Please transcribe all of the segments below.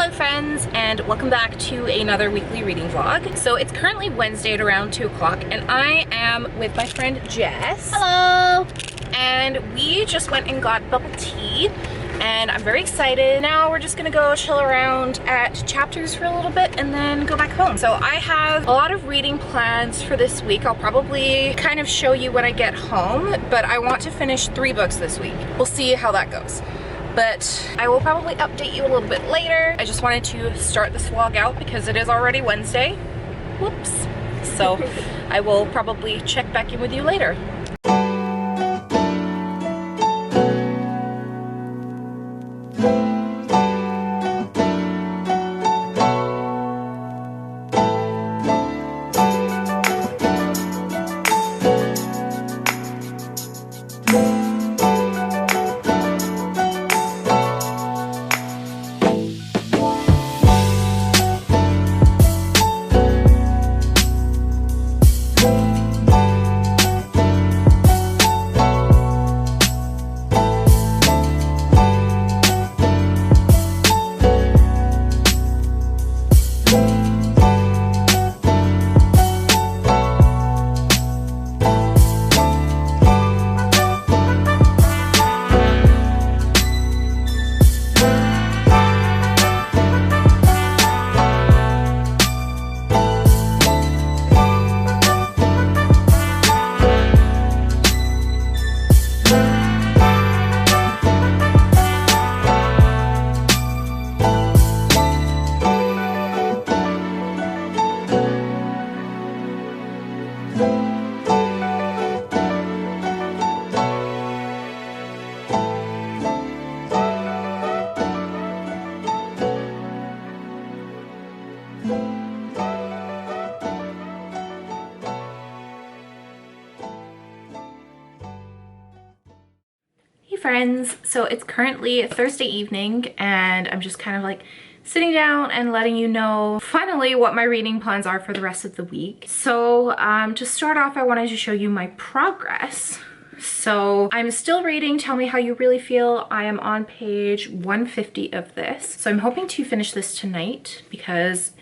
Hello friends, and welcome back to another weekly reading vlog. So it's currently Wednesday at around 2 o'clock and I am with my friend Jess. Hello! And we just went and got bubble tea and I'm very excited. Now we're just gonna go chill around at Chapters for a little bit and then go back home. So I have a lot of reading plans for this week. I'll probably kind of show you when I get home, but I want to finish 3 books this week. We'll see how that goes. But I will probably update you a little bit later. I just wanted to start this vlog out because it is already Wednesday. Whoops. So I will probably check back in with you later. Friends, so it's currently Thursday evening and I'm just kind of like sitting down and letting you know finally what my reading plans are for the rest of the week. So to start off, I wanted to show you my progress. So I'm still reading Tell Me How You Really Feel. I am on page 150 of this. So I'm hoping to finish this tonight because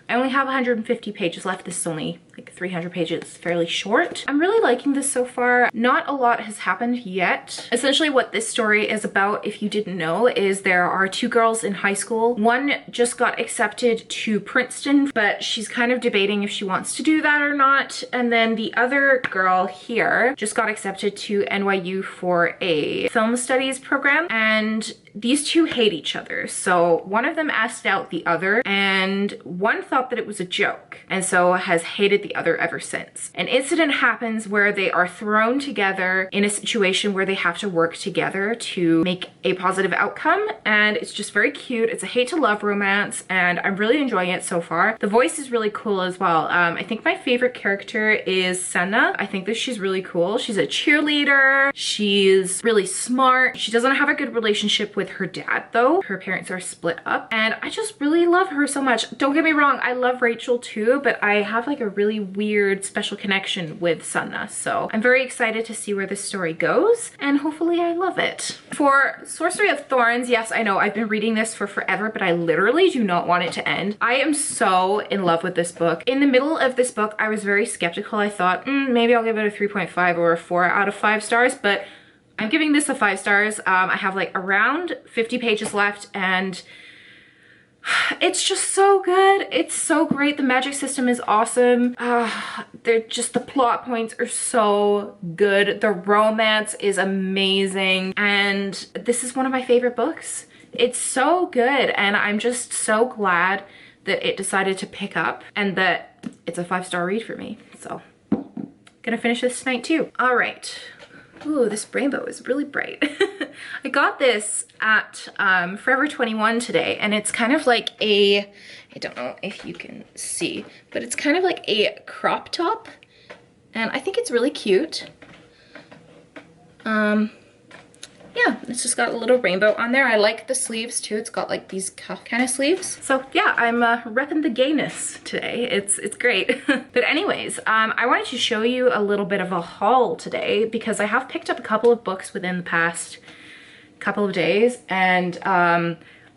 I only have 150 pages left. This is only like 300 pages, fairly short. I'm really liking this so far. Not a lot has happened yet. Essentially what this story is about, if you didn't know, is there are 2 girls in high school. One just got accepted to Princeton, but she's kind of debating if she wants to do that or not. And then the other girl here just got accepted to NYU for a film studies program. And these 2 hate each other. So one of them asked out the other and one thought that it was a joke and so has hated the other ever since. An incident happens where they are thrown together in a situation where they have to work together to make a positive outcome, and it's just very cute. It's a hate to love romance and I'm really enjoying it so far. The voice is really cool as well. I think my favorite character is Senna. I think that she's really cool. She's a cheerleader. She's really smart. She doesn't have a good relationship with her dad though. Her parents are split up and I just really love her so much. Don't get me wrong, I love Rachel too, but I have like a really weird special connection with Senna. So I'm very excited to see where this story goes and hopefully I love it. For Sorcery of Thorns, yes, I know I've been reading this for forever, but I literally do not want it to end. I am so in love with this book. In the middle of this book, I was very skeptical. I thought, maybe I'll give it a 3.5 or a 4 out of 5 stars, but I'm giving this a 5 stars. I have like around 50 pages left and it's just so good. It's so great. The magic system is awesome. They're just, the plot points are so good. The romance is amazing. And this is one of my favorite books. It's so good. And I'm just so glad that it decided to pick up and that it's a 5-star read for me. So gonna finish this tonight too. All right. Ooh, this rainbow is really bright. I got this at Forever 21 today, and it's kind of like a, I don't know if you can see, but it's kind of like a crop top, and I think it's really cute. Yeah, it's just got a little rainbow on there. I like the sleeves too. It's got like these cuff kind of sleeves. So yeah, I'm repping the gayness today. It's great. But anyways, I wanted to show you a little bit of a haul today because I have picked up a couple of books within the past couple of days, and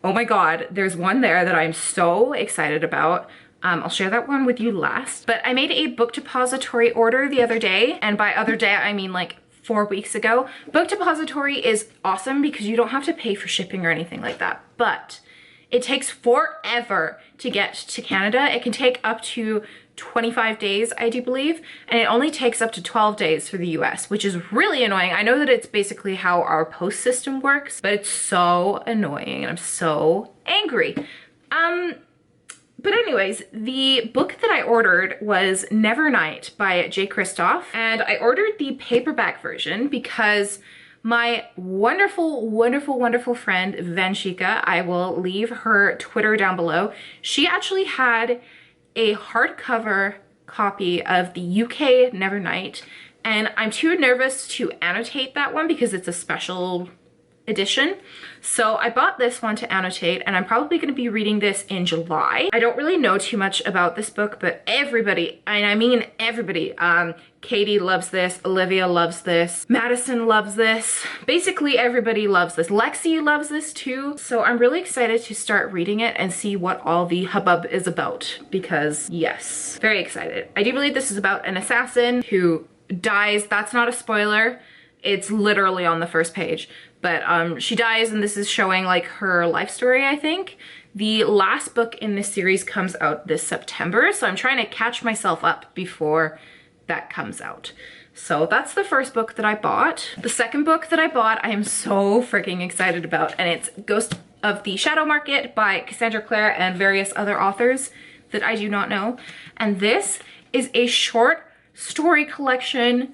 oh my God, there's one there that I'm so excited about. I'll share that one with you last. But I made a book depository order the other day. And by other day, I mean like 4 weeks ago. Book depository is awesome because you don't have to pay for shipping or anything like that. But it takes forever to get to Canada. It can take up to 25 days, I do believe, and it only takes up to 12 days for the US, which is really annoying. I know that it's basically how our post system works, but it's so annoying and I'm so angry. But anyways, the book that I ordered was Nevernight by J. Kristoff, and I ordered the paperback version because my wonderful, wonderful, wonderful friend, Vanshika, I will leave her Twitter down below. She actually had a hardcover copy of the UK Nevernight, and I'm too nervous to annotate that one because it's a special edition. So I bought this one to annotate, and I'm probably going to be reading this in July. I don't really know too much about this book, but everybody, and I mean everybody, Katie loves this, Olivia loves this, Madison loves this, basically everybody loves this. Lexi loves this too. So I'm really excited to start reading it and see what all the hubbub is about, because yes, very excited. I do believe this is about an assassin who dies. That's not a spoiler. It's literally on the first page. But she dies, and this is showing like her life story, I think. The last book in this series comes out this September, so I'm trying to catch myself up before that comes out. So that's the first book that I bought. The second book that I bought, I am so freaking excited about, and it's Ghost of the Shadow Market by Cassandra Clare and various other authors that I do not know. And this is a short story collection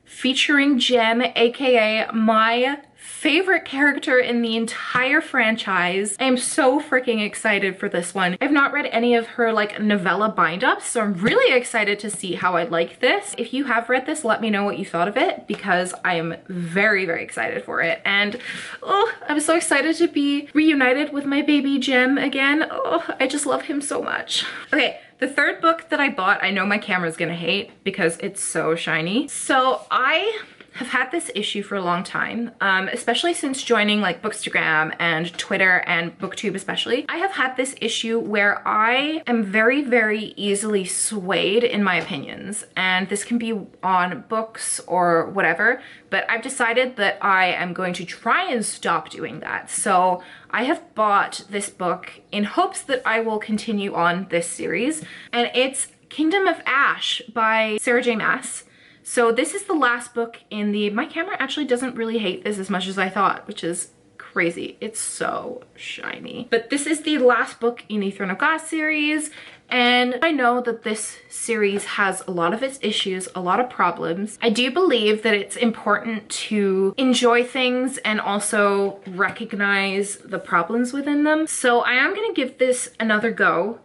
featuring Jem, aka my favorite character in the entire franchise. I am so freaking excited for this one. I've not read any of her like novella bind-ups, so I'm really excited to see how I like this. If you have read this, let me know what you thought of it, because I am very, very excited for it. And oh, I'm so excited to be reunited with my baby Jem again. Oh, I just love him so much. Okay. The third book that I bought, I know my camera's gonna hate because it's so shiny. So I have had this issue for a long time, especially since joining like Bookstagram and Twitter and BookTube especially. I have had this issue where I am very, very easily swayed in my opinions, and this can be on books or whatever, but I've decided that I am going to try and stop doing that. So I have bought this book in hopes that I will continue on this series, and it's Kingdom of Ash by Sarah J. Maas. So this is the last book in the, my camera actually doesn't really hate this as much as I thought, which is crazy. It's so shiny. But this is the last book in the Throne of Glass series, and I know that this series has a lot of its issues, a lot of problems. I do believe that it's important to enjoy things and also recognize the problems within them. So I am gonna give this another go.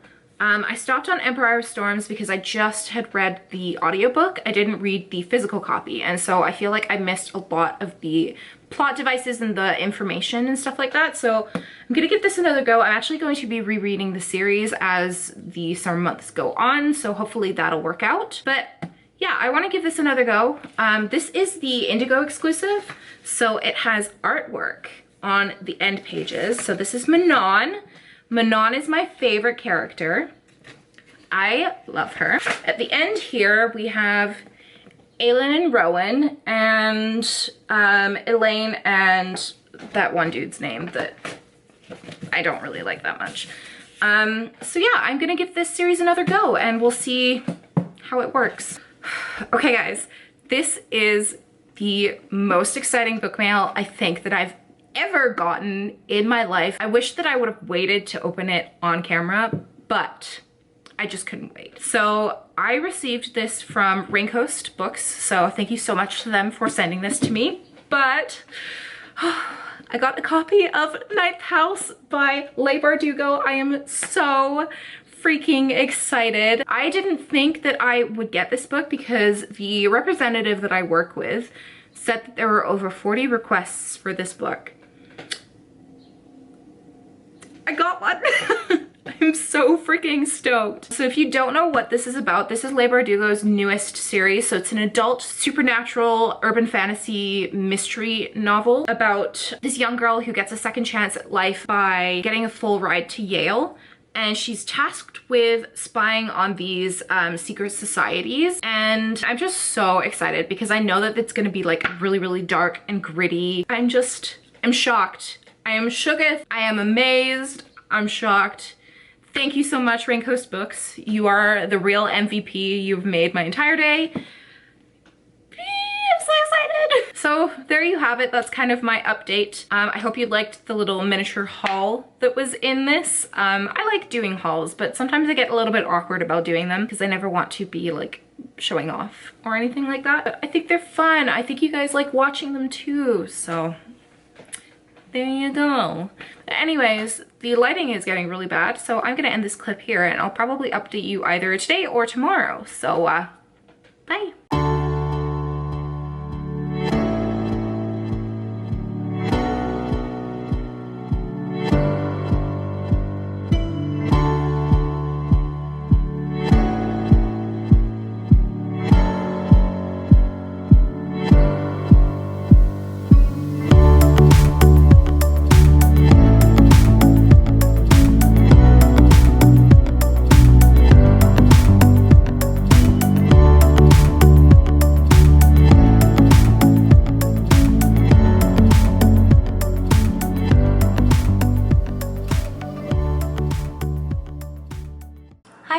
I stopped on Empire Storms because I just had read the audiobook. I didn't read the physical copy, and so I feel like I missed a lot of the plot devices and the information and stuff like that. So I'm gonna give this another go. I'm actually going to be rereading the series as the summer months go on, so hopefully that'll work out. But yeah, I want to give this another go. This is the Indigo exclusive, so it has artwork on the end pages. So this is Manon. Manon is my favorite character. I love her. At the end here, we have Aelin and Rowan, and Elaine and that one dude's name that I don't really like that much. So yeah, I'm gonna give this series another go, and we'll see how it works. Okay guys, this is the most exciting book mail I think that I've ever gotten in my life. I wish that I would have waited to open it on camera, but I just couldn't wait. So I received this from Raincoast Books, so thank you so much to them for sending this to me. But I got a copy of Ninth House by Leigh Bardugo. I am so freaking excited. I didn't think that I would get this book because the representative that I work with said that there were over 40 requests for this book. I got one. I'm so freaking stoked. So if you don't know what this is about, this is Leigh Bardugo's newest series. So it's an adult supernatural urban fantasy mystery novel about this young girl who gets a second chance at life by getting a full ride to Yale. And she's tasked with spying on these secret societies. And I'm just so excited because I know that it's gonna be like really, really dark and gritty. I'm shocked. I am shooketh. I am amazed. I'm shocked. Thank you so much, Raincoast Books. You are the real MVP. You've made my entire day. I'm so excited. So there you have it. That's kind of my update. I hope you liked the little miniature haul that was in this. I like doing hauls, but sometimes I get a little bit awkward about doing them because I never want to be like showing off or anything like that. But I think they're fun. I think you guys like watching them too. So there you go. Anyways, the lighting is getting really bad, so I'm gonna end this clip here and I'll probably update you either today or tomorrow. So bye.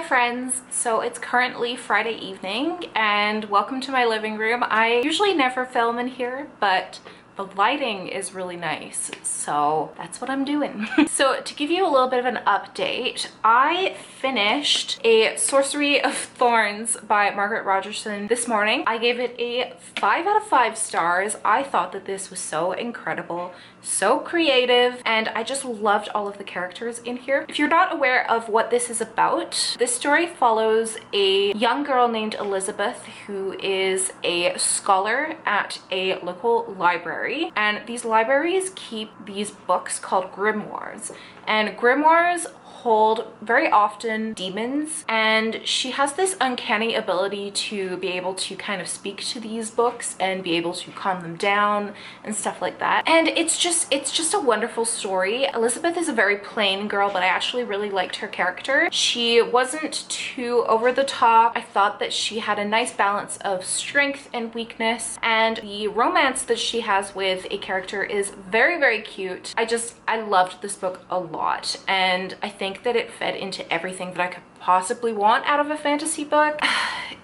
Friends, so it's currently Friday evening and welcome to my living room. I usually never film in here, but the lighting is really nice, so that's what I'm doing. So to give you a little bit of an update, I finished A Sorcery of Thorns by Margaret Rogerson this morning. I gave it a 5 out of 5 stars. I thought that this was so incredible, so creative, and I just loved all of the characters in here. If you're not aware of what this is about, this story follows a young girl named Elizabeth who is a scholar at a local library, and these libraries keep these books called grimoires, and grimoires hold very often demons, and she has this uncanny ability to be able to kind of speak to these books and be able to calm them down and stuff like that. And it's just a wonderful story. Elizabeth is a very plain girl, but I actually really liked her character. She wasn't too over the top. I thought that she had a nice balance of strength and weakness, and the romance that she has with a character is very, very cute. I loved this book a lot, and I think that it fed into everything that I could possibly want out of a fantasy book.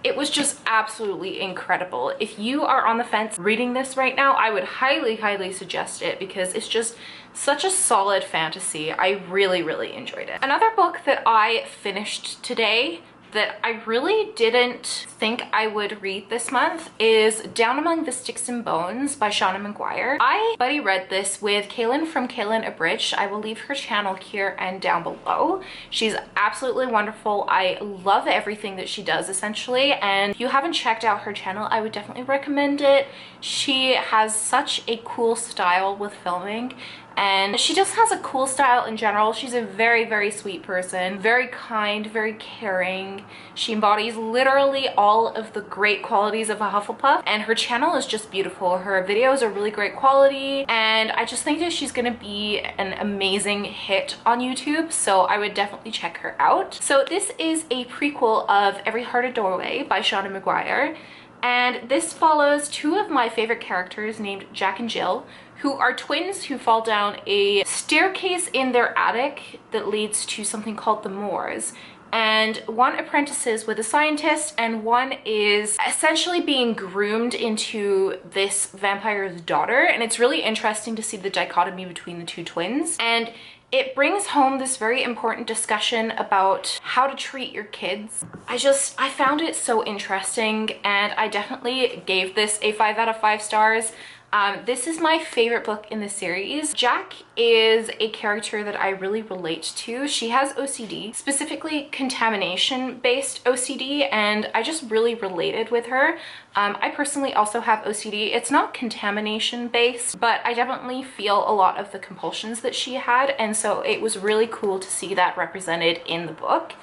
It was just absolutely incredible. If you are on the fence reading this right now, I would highly, highly suggest it because it's just such a solid fantasy. I really, really enjoyed it. Another book that I finished today that I really didn't think I would read this month is Down Among the Sticks and Bones by Shauna Maguire. I buddy read this with Kaylin from Kaylin Abridged. I will leave her channel here and down below. She's absolutely wonderful. I love everything that she does essentially, and if you haven't checked out her channel, I would definitely recommend it. She has such a cool style with filming, and she just has a cool style in general. She's a very, very sweet person, very kind, very caring. She embodies literally all of the great qualities of a Hufflepuff, and her channel is just beautiful. Her videos are really great quality, and I just think that she's gonna be an amazing hit on YouTube, so I would definitely check her out. So this is a prequel of Every Heart a Doorway by Shauna Maguire, and this follows two of my favorite characters named Jack and Jill, who are twins who fall down a staircase in their attic that leads to something called the moors. And one apprentices with a scientist, and one is essentially being groomed into this vampire's daughter. And it's really interesting to see the dichotomy between the two twins. And it brings home this very important discussion about how to treat your kids. I found it so interesting, and I definitely gave this a 5 out of 5 stars. This is my favorite book in the series. Jack is a character that I really relate to. She has OCD, specifically contamination-based OCD, and I just really related with her. I personally also have OCD. It's not contamination-based, but I definitely feel a lot of the compulsions that she had, and so it was really cool to see that represented in the book.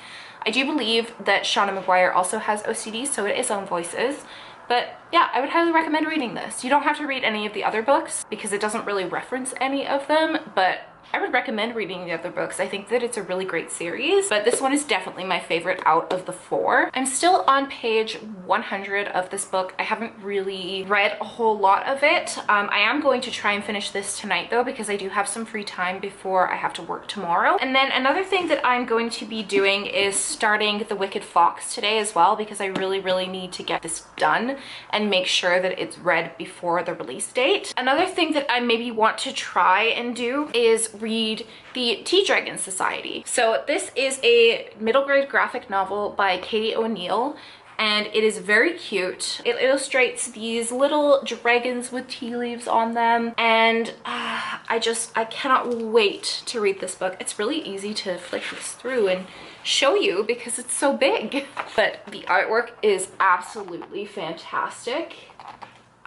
I do believe that Shauna McGuire also has OCD, so it is on Voices. But yeah, I would highly recommend reading this. You don't have to read any of the other books because it doesn't really reference any of them, but I would recommend reading the other books. I think that it's a really great series, but this one is definitely my favorite out of the 4. I'm still on page 100 of this book. I haven't really read a whole lot of it. I am going to try and finish this tonight though, because I do have some free time before I have to work tomorrow. And then another thing that I'm going to be doing is starting The Wicked Fox today as well, because I really need to get this done and make sure that it's read before the release date. Another thing that I maybe want to try and do is read The Tea Dragon Society. So this is a middle grade graphic novel by Katie O'Neill, and it is very cute. It illustrates these little dragons with tea leaves on them, and I cannot wait to read this book. It's really easy to flick this through and show you because it's so big, but the artwork is absolutely fantastic.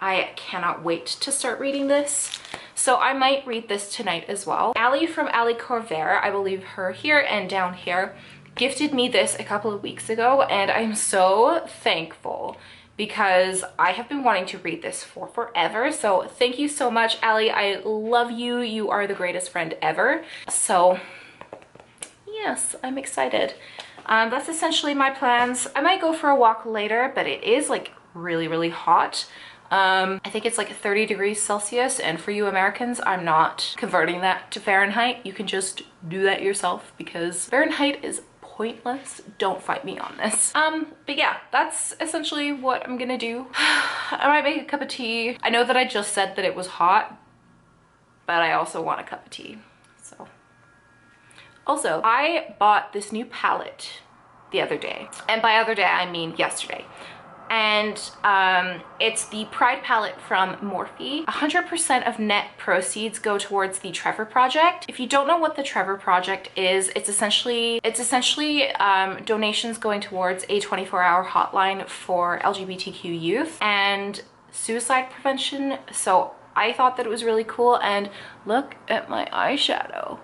I cannot wait to start reading this. So I might read this tonight as well. Allie from Allie Corvair, I will leave her here and down here, gifted me this a couple of weeks ago, and I'm so thankful because I have been wanting to read this for forever. So thank you so much, Allie. I love you. You are the greatest friend ever. So yes, I'm excited. That's essentially my plans. I might go for a walk later, but it is like really hot. I think it's like 30 degrees Celsius, and for you Americans, I'm not converting that to Fahrenheit. You can just do that yourself because Fahrenheit is pointless. Don't fight me on this. But yeah, that's essentially what I'm gonna do. I might make a cup of tea. I know that I just said that it was hot, but I also want a cup of tea, so. Also, I bought this new palette the other day, and by other day I mean yesterday. And it's the Pride palette from Morphe. 100% of net proceeds go towards the Trevor Project. If you don't know what the Trevor Project is, it's essentially donations going towards a 24-hour hotline for LGBTQ youth and suicide prevention. So I thought that it was really cool, and look at my eyeshadow.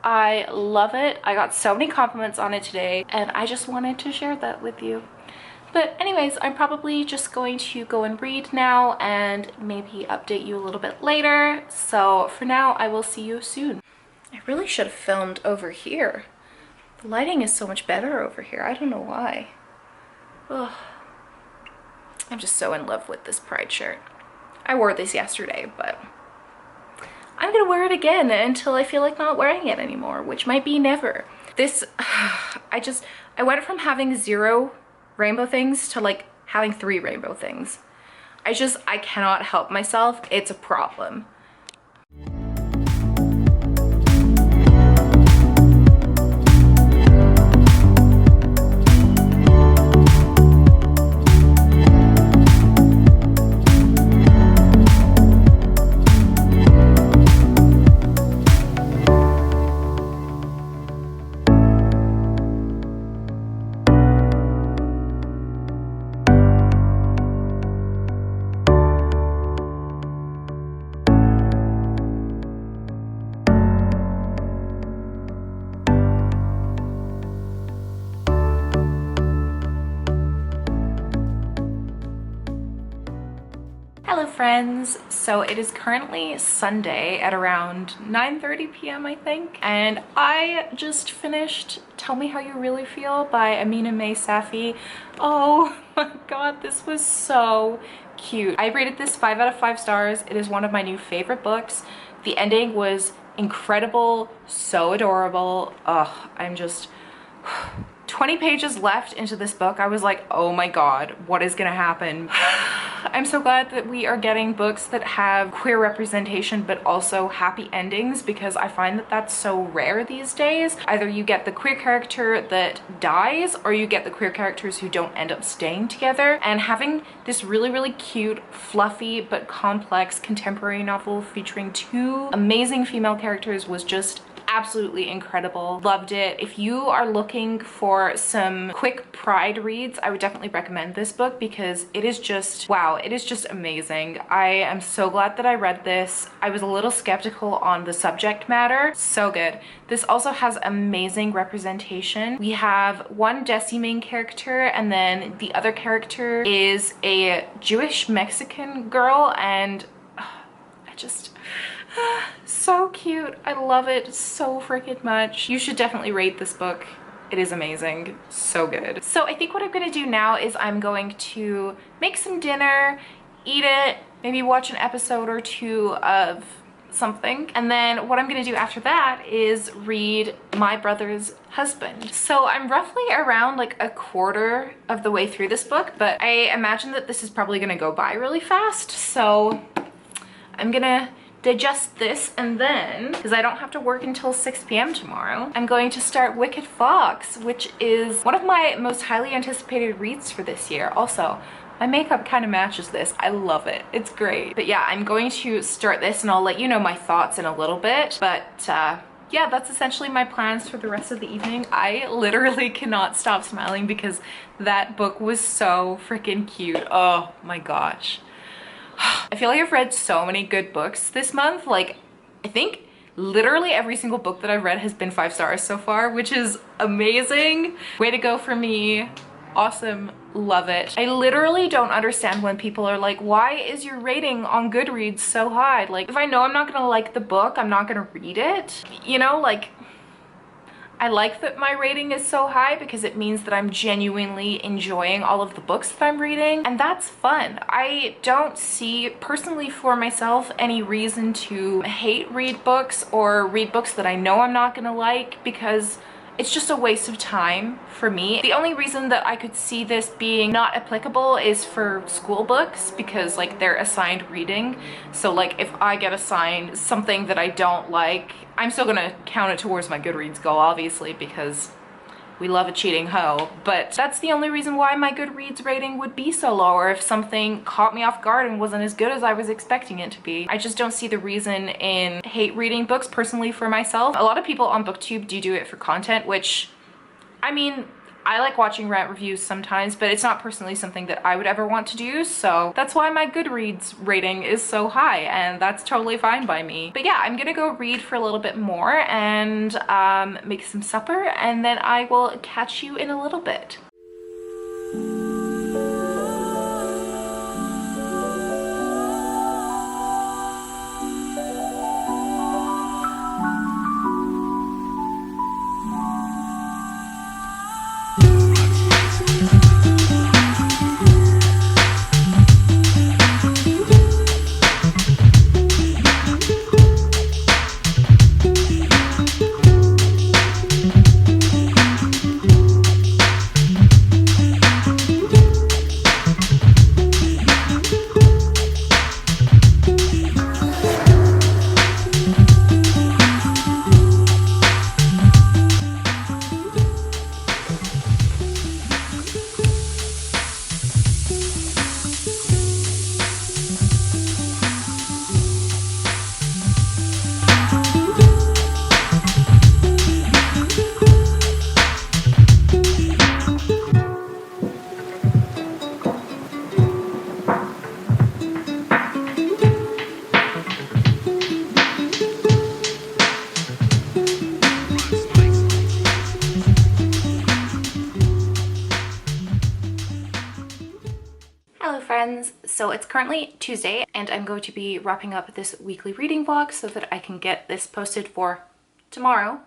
I love it. I got so many compliments on it today, and I just wanted to share that with you. But anyways, I'm probably just going to go and read now and maybe update you a little bit later. So for now, I will see you soon. I really should have filmed over here. The lighting is so much better over here. I don't know why. Ugh. I'm just so in love with this Pride shirt. I wore this yesterday, but I'm gonna wear it again until I feel like not wearing it anymore, which might be never. This, I went from having 0 rainbow things to like having 3 rainbow things. I cannot help myself. It's a problem. Hello friends, so it is currently Sunday at around 9:30 p.m. I think, and I just finished Tell Me How You Really Feel by Amina May Safi. Oh my god, this was so cute. I rated this 5 out of 5 stars. It is one of my new favorite books. The ending was incredible, so adorable. Ugh, I'm just 20 pages left into this book. I was like, oh my god, what is gonna happen? I'm so glad that we are getting books that have queer representation but also happy endings, because I find that that's so rare these days. Either you get the queer character that dies or you get the queer characters who don't end up staying together. And having this really cute, fluffy but complex contemporary novel featuring two amazing female characters was just absolutely incredible. Loved it. If you are looking for some quick pride reads, I would definitely recommend this book because it is just, wow, it is just amazing. I am so glad that I read this. I was a little skeptical on the subject matter. So good. This also has amazing representation. We have one Jessie main character, and then the other character is a Jewish Mexican girl, and I just so cute. I love it so freaking much. You should definitely read this book. It is amazing. So good. So I think what I'm gonna do now is I'm going to make some dinner, eat it, maybe watch an episode or two of something, and then what I'm gonna do after that is read My Brother's Husband. So I'm roughly around like a quarter of the way through this book, but I imagine that this is probably gonna go by really fast, so I'm gonna digest this, and then, because I don't have to work until 6 p.m. tomorrow, I'm going to start Wicked Fox, which is one of my most highly anticipated reads for this year. Also, my makeup kind of matches this. I love it. It's great. But yeah, I'm going to start this and I'll let you know my thoughts in a little bit. But yeah, that's essentially my plans for the rest of the evening. I literally cannot stop smiling because that book was so freaking cute. Oh my gosh. I feel like I've read so many good books this month. Like, I think literally every single book that I've read has been 5 stars so far, which is amazing. Way to go for me. Awesome. Love it. I literally don't understand when people are like, why is your rating on Goodreads so high? Like, if I know I'm not gonna like the book, I'm not gonna read it. You know, like, I like that my rating is so high because it means that I'm genuinely enjoying all of the books that I'm reading, and that's fun. I don't see, personally for myself, any reason to hate read books or read books that I know I'm not gonna like, because it's just a waste of time for me. The only reason that I could see this being not applicable is for school books, because like they're assigned reading. So like if I get assigned something that I don't like, I'm still gonna count it towards my Goodreads goal, obviously, because we love a cheating hoe. But that's the only reason why my Goodreads rating would be so low, or if something caught me off guard and wasn't as good as I was expecting it to be. I just don't see the reason in hate reading books personally for myself. A lot of people on BookTube do it for content, which, I mean, I like watching rant reviews sometimes, but it's not personally something that I would ever want to do, so that's why my Goodreads rating is so high, and that's totally fine by me. But yeah, I'm gonna go read for a little bit more and make some supper, and then I will catch you in a little bit. So it's currently Tuesday and I'm going to be wrapping up this weekly reading vlog so that I can get this posted for tomorrow.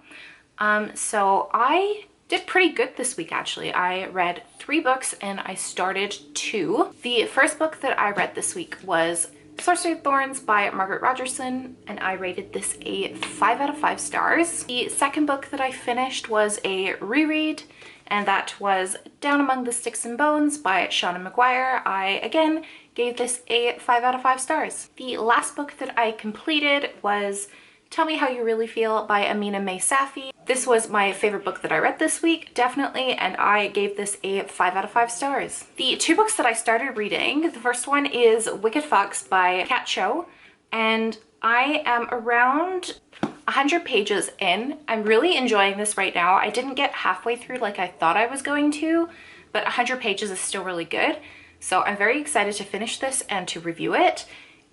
So I did pretty good this week actually. I read 3 books and I started 2. The first book that I read this week was Sorcery Thorns by Margaret Rogerson, and I rated this a 5 out of 5 stars. The second book that I finished was a reread, and that was Down Among the Sticks and Bones by Shauna Maguire. I, again, gave this a 5 out of 5 stars. The last book that I completed was Tell Me How You Really Feel by Amina May Safi. This was my favorite book that I read this week, definitely, and I gave this a 5 out of 5 stars. The two books that I started reading, the first one is Wicked Fox by Kat Cho, and I am around 100 pages in. I'm really enjoying this right now. I didn't get halfway through like I thought I was going to, but 100 pages is still really good. So I'm very excited to finish this and to review it.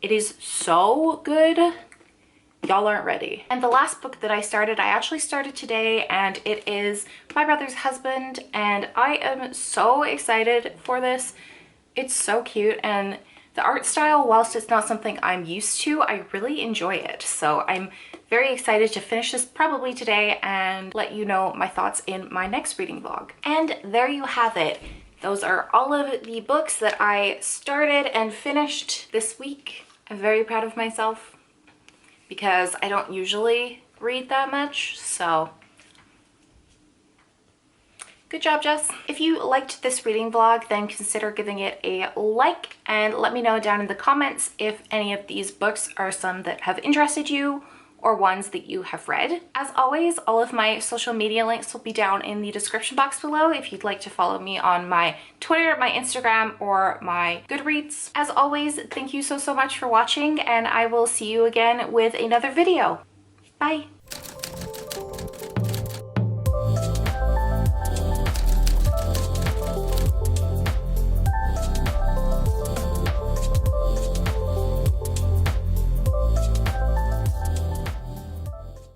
It is so good. Y'all aren't ready. And the last book that I actually started today, and it is My Brother's Husband, and I am so excited for this. It's so cute, and the art style, whilst it's not something I'm used to, I really enjoy it. So I'm very excited to finish this probably today and let you know my thoughts in my next reading vlog. And there you have it. Those are all of the books that I started and finished this week. I'm very proud of myself because I don't usually read that much, so good job, Jess. If you liked this reading vlog, then consider giving it a like and let me know down in the comments if any of these books are some that have interested you or ones that you have read. As always, all of my social media links will be down in the description box below if you'd like to follow me on my Twitter, my Instagram, or my Goodreads. As always, thank you so much for watching, and I will see you again with another video. Bye!